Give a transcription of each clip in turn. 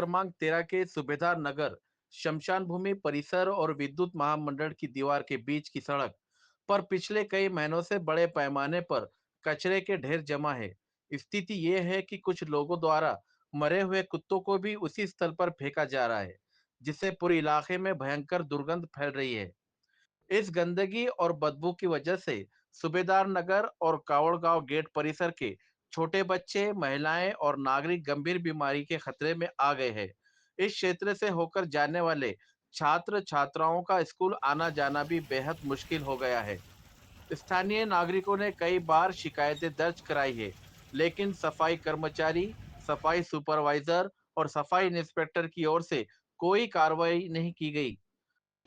क्रमांक 13 के सूबेदार नगर शमशान भूमि परिसर और विद्युत महामंडल की दीवार के बीच की सड़क पर पिछले कई महीनों से बड़े पैमाने पर कचरे के ढेर जमा है। स्थिति ये है कि कुछ लोगों द्वारा मरे हुए कुत्तों को भी उसी स्थल पर फेंका जा रहा है, जिससे पूरे इलाके में भयंकर दुर्गंध फैल रही है। इस गंदगी और बदबू की वजह से सूबेदार नगर और कावड़गांव गेट परिसर के छोटे बच्चे, महिलाएं और नागरिक गंभीर बीमारी के खतरे में आ गए हैं। इस क्षेत्र से होकर जाने वाले छात्र छात्राओं का स्कूल आना जाना भी बेहद मुश्किल हो गया है। स्थानीय नागरिकों ने कई बार शिकायतें दर्ज कराई है, लेकिन सफाई कर्मचारी, सफाई सुपरवाइजर और सफाई इंस्पेक्टर की ओर से कोई कार्रवाई नहीं की गई।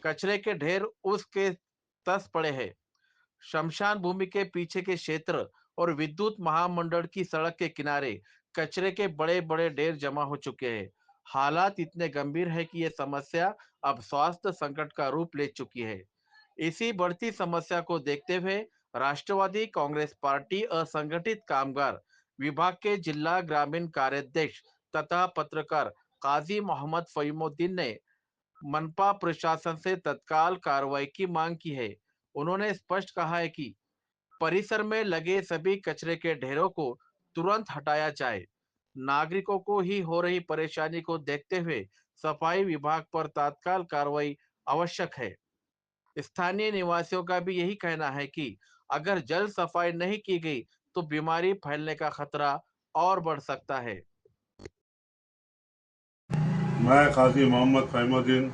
कचरे के ढेर उसके तस पड़े हैं। शमशान भूमि के पीछे के क्षेत्र और विद्युत महामंडल की सड़क के किनारे कचरे के बड़े-बड़े ढेर जमा हो चुके हैं। हालात इतने गंभीर है कि यह समस्या अब स्वास्थ्य संकट का रूप ले चुकी है। इसी बढ़ती समस्या को देखते हुए राष्ट्रवादी कांग्रेस पार्टी असंगठित कामगार विभाग के जिला ग्रामीण कार्याध्यक्ष तथा पत्रकार काजी मोहम्मद फहीमुद्दीन ने मनपा प्रशासन से तत्काल कार्रवाई की मांग की है। उन्होंने स्पष्ट कहा है कि परिसर में लगे सभी कचरे के ढेरों को तुरंत हटाया जाए। नागरिकों को ही हो रही परेशानी को देखते हुए सफाई विभाग पर तत्काल कार्रवाई आवश्यक है। स्थानीय निवासियों का भी यही कहना है कि अगर जल्द सफाई नहीं की गई तो बीमारी फैलने का खतरा और बढ़ सकता है। मैं काजी मोहम्मद फहीमुद्दीन,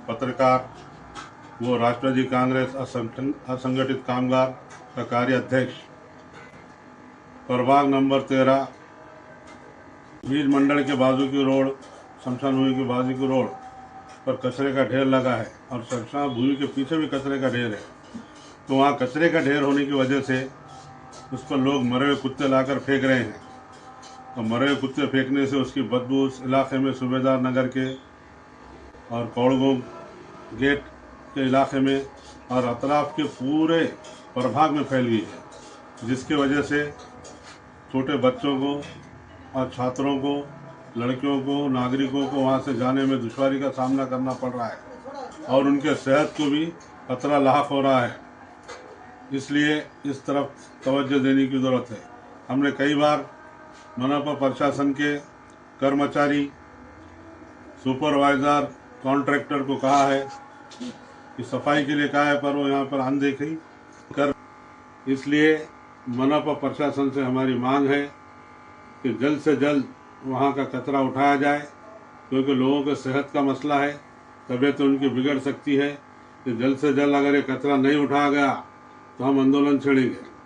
पत्रकार वो राष्ट्रवादी कांग्रेस असंगठित कामगार का कार्याध्यक्ष, प्रभाग नंबर 13 बीज मंडल के बाजू की रोड, शमशान भूमि के बाजू की रोड पर कचरे का ढेर लगा है और शमशान भूमि के पीछे भी कचरे का ढेर है। तो वहाँ कचरे का ढेर होने की वजह से उस पर लोग मरे हुए कुत्ते लाकर फेंक रहे हैं। तो मरे हुए कुत्ते फेंकने से उसकी बदबू उस इलाके में सूबेदार नगर के और कौड़गांव गेट के इलाके में और अतराफ के पूरे प्रभाग में फैल गई है, जिसकी वजह से छोटे बच्चों को और छात्रों को, लड़कियों को, नागरिकों को वहाँ से जाने में दुश्वारी का सामना करना पड़ रहा है और उनके सेहत को भी खतरा लाक हो रहा है। इसलिए इस तरफ तवज्जो देने की ज़रूरत है। हमने कई बार मनपा प्रशासन के कर्मचारी, सुपरवाइज़र, कॉन्ट्रैक्टर को कहा है कि सफाई के लिए कहा है, पर वो यहाँ पर अनदेखी कर। इसलिए मनपा प्रशासन से हमारी मांग है कि जल्द से जल्द वहाँ का कचरा उठाया जाए, क्योंकि लोगों के सेहत का मसला है, तबीयत उनकी बिगड़ सकती है। कि जल्द से जल्द अगर ये कचरा नहीं उठाया गया तो हम आंदोलन छेड़ेंगे।